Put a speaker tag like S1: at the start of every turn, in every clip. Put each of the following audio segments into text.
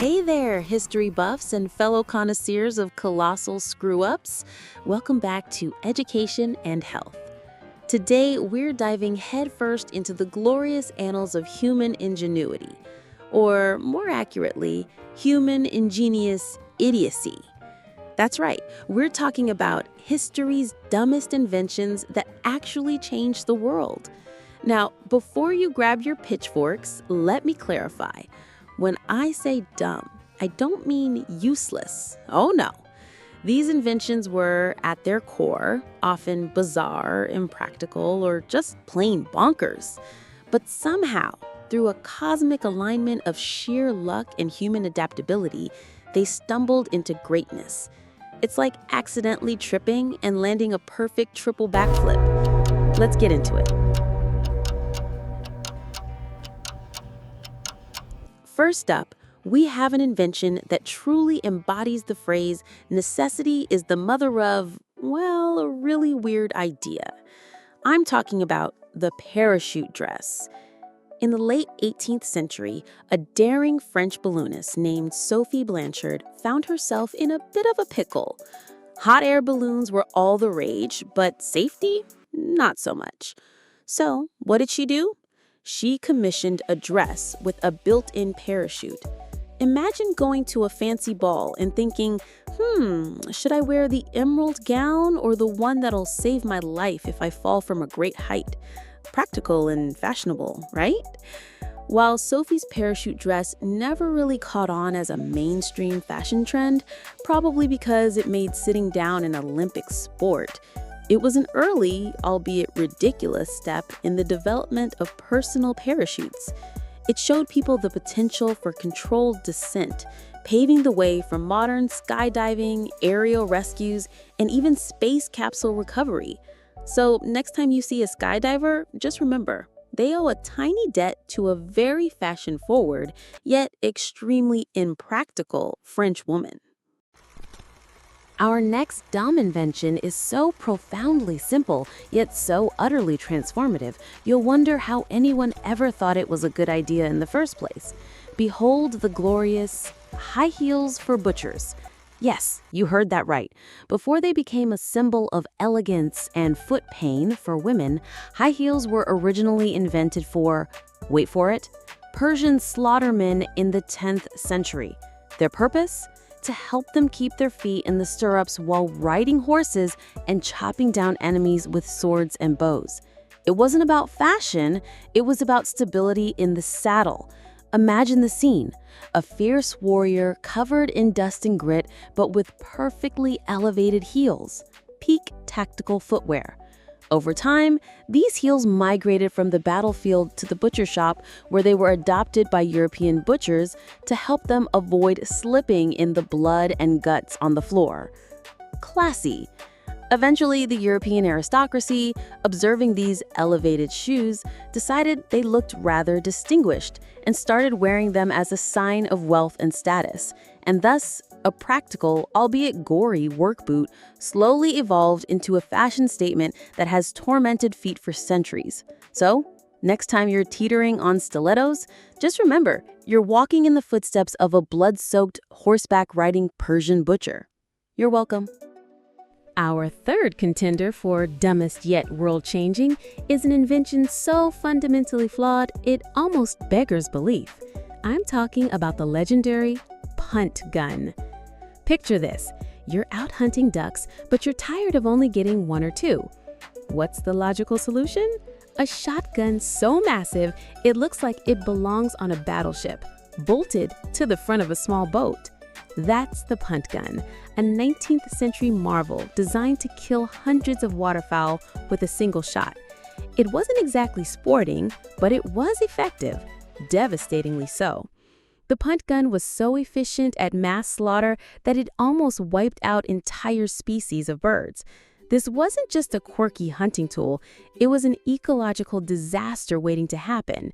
S1: Hey there, history buffs and fellow connoisseurs of colossal screw-ups. Welcome back to Education and Health. Today, we're diving headfirst into the glorious annals of human ingenuity, or more accurately, human ingenious idiocy. That's right, we're talking about history's dumbest inventions that actually changed the world. Now, before you grab your pitchforks, let me clarify. When I say dumb, I don't mean useless. Oh no. These inventions were, at their core, often bizarre, impractical, or just plain bonkers. But somehow, through a cosmic alignment of sheer luck and human adaptability, they stumbled into greatness. It's like accidentally tripping and landing a perfect triple backflip. Let's get into it. First up, we have an invention that truly embodies the phrase, necessity is the mother of, well, a really weird idea. I'm talking about the parachute dress. In the late 18th century, a daring French balloonist named Sophie Blanchard found herself in a bit of a pickle. Hot air balloons were all the rage, but safety? Not so much. So, what did she do? She commissioned a dress with a built-in parachute. Imagine going to a fancy ball and thinking, should I wear the emerald gown or the one that'll save my life if I fall from a great height? Practical and fashionable, right? While Sophie's parachute dress never really caught on as a mainstream fashion trend, probably because it made sitting down an Olympic sport, it was an early, albeit ridiculous, step in the development of personal parachutes. It showed people the potential for controlled descent, paving the way for modern skydiving, aerial rescues, and even space capsule recovery. So next time you see a skydiver, just remember, they owe a tiny debt to a very fashion-forward, yet extremely impractical French woman. Our next dumb invention is so profoundly simple, yet so utterly transformative, you'll wonder how anyone ever thought it was a good idea in the first place. Behold the glorious high heels for butchers. Yes, you heard that right. Before they became a symbol of elegance and foot pain for women, high heels were originally invented for, wait for it, Persian slaughtermen in the 10th century. Their purpose? To help them keep their feet in the stirrups while riding horses and chopping down enemies with swords and bows. It wasn't about fashion, it was about stability in the saddle. Imagine the scene, a fierce warrior covered in dust and grit, but with perfectly elevated heels, peak tactical footwear. Over time, these heels migrated from the battlefield to the butcher shop, where they were adopted by European butchers to help them avoid slipping in the blood and guts on the floor. Classy. Eventually, the European aristocracy, observing these elevated shoes, decided they looked rather distinguished and started wearing them as a sign of wealth and status, and thus, a practical, albeit gory, work boot slowly evolved into a fashion statement that has tormented feet for centuries. So, next time you're teetering on stilettos, just remember, you're walking in the footsteps of a blood-soaked, horseback-riding Persian butcher. You're welcome. Our third contender for dumbest yet world-changing is an invention so fundamentally flawed it almost beggars belief. I'm talking about the legendary Punt Gun. Picture this. You're out hunting ducks, but you're tired of only getting one or two. What's the logical solution? A shotgun so massive, it looks like it belongs on a battleship, bolted to the front of a small boat. That's the Punt Gun, a 19th century marvel designed to kill hundreds of waterfowl with a single shot. It wasn't exactly sporting, but it was effective, devastatingly so. The punt gun was so efficient at mass slaughter that it almost wiped out entire species of birds. This wasn't just a quirky hunting tool, it was an ecological disaster waiting to happen.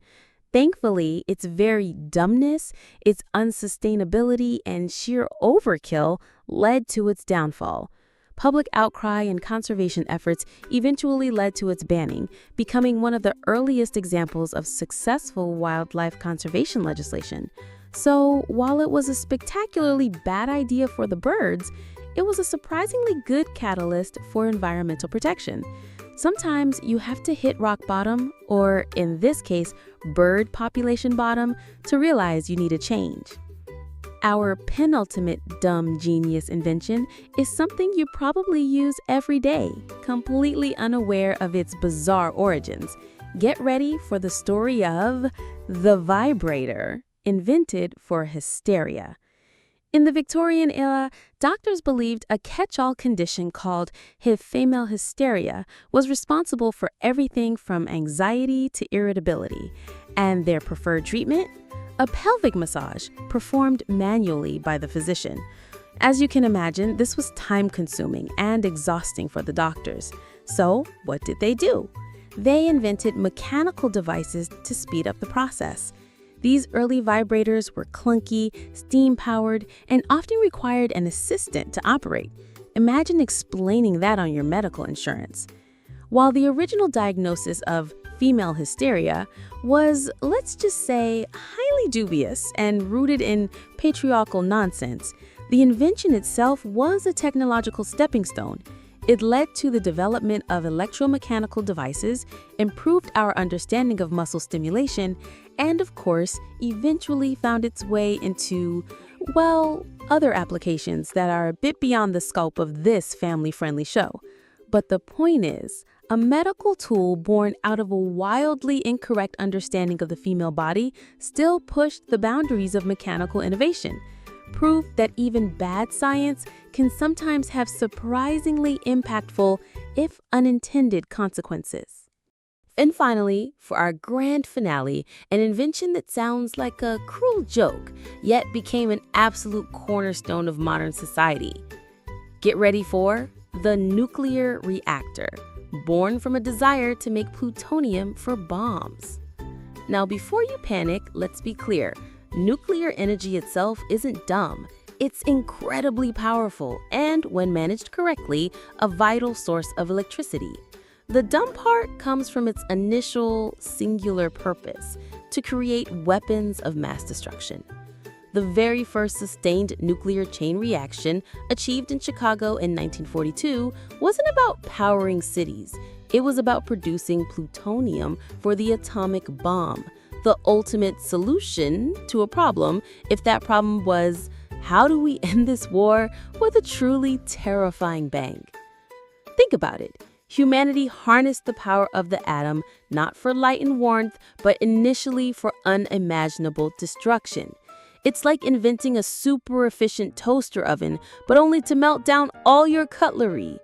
S1: Thankfully, its very dumbness, its unsustainability, and sheer overkill led to its downfall. Public outcry and conservation efforts eventually led to its banning, becoming one of the earliest examples of successful wildlife conservation legislation. So while it was a spectacularly bad idea for the birds, it was a surprisingly good catalyst for environmental protection. Sometimes you have to hit rock bottom, or in this case, bird population bottom, to realize you need a change. Our penultimate dumb genius invention is something you probably use every day, completely unaware of its bizarre origins. Get ready for the story of the vibrator, invented for hysteria. In the Victorian era, doctors believed a catch-all condition called female hysteria was responsible for everything from anxiety to irritability, and their preferred treatment? A pelvic massage performed manually by the physician. As you can imagine, this was time-consuming and exhausting for the doctors. So, what did they do? They invented mechanical devices to speed up the process. These early vibrators were clunky, steam-powered, and often required an assistant to operate. Imagine explaining that on your medical insurance. While the original diagnosis of female hysteria was, let's just say, highly dubious and rooted in patriarchal nonsense, the invention itself was a technological stepping stone. It led to the development of electromechanical devices, improved our understanding of muscle stimulation, and of course, eventually found its way into, well, other applications that are a bit beyond the scope of this family-friendly show. But the point is, a medical tool born out of a wildly incorrect understanding of the female body still pushed the boundaries of mechanical innovation, proved that even bad science can sometimes have surprisingly impactful, if unintended, consequences. And finally, for our grand finale, an invention that sounds like a cruel joke, yet became an absolute cornerstone of modern society. Get ready for the nuclear reactor, born from a desire to make plutonium for bombs. Now, before you panic, let's be clear. Nuclear energy itself isn't dumb. It's incredibly powerful and, when managed correctly, a vital source of electricity. The dumb part comes from its initial singular purpose, to create weapons of mass destruction. The very first sustained nuclear chain reaction, achieved in Chicago in 1942, wasn't about powering cities. It was about producing plutonium for the atomic bomb, the ultimate solution to a problem, if that problem was, how do we end this war with a truly terrifying bang? Think about it. Humanity harnessed the power of the atom not for light and warmth, but initially for unimaginable destruction. It's like inventing a super efficient toaster oven, but only to melt down all your cutlery.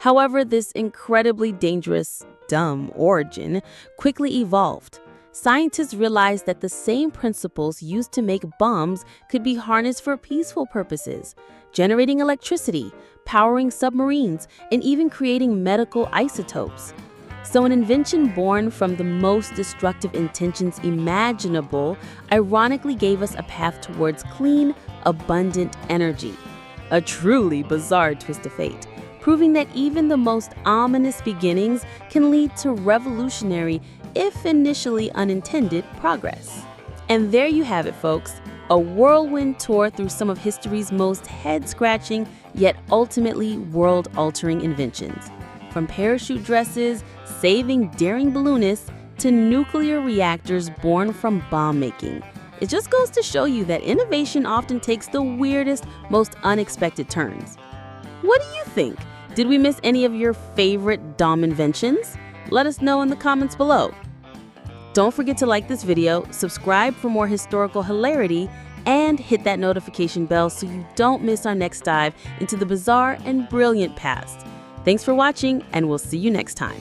S1: However, this incredibly dangerous, dumb origin quickly evolved. Scientists realized that the same principles used to make bombs could be harnessed for peaceful purposes, generating electricity, powering submarines, and even creating medical isotopes. So an invention born from the most destructive intentions imaginable ironically gave us a path towards clean, abundant energy. A truly bizarre twist of fate, proving that even the most ominous beginnings can lead to revolutionary, if initially unintended, progress. And there you have it, folks. A whirlwind tour through some of history's most head-scratching, yet ultimately world-altering inventions. From parachute dresses, saving daring balloonists, to nuclear reactors born from bomb making. It just goes to show you that innovation often takes the weirdest, most unexpected turns. What do you think? Did we miss any of your favorite dumb inventions? Let us know in the comments below. Don't forget to like this video, subscribe for more historical hilarity, and hit that notification bell so you don't miss our next dive into the bizarre and brilliant past. Thanks for watching, and we'll see you next time.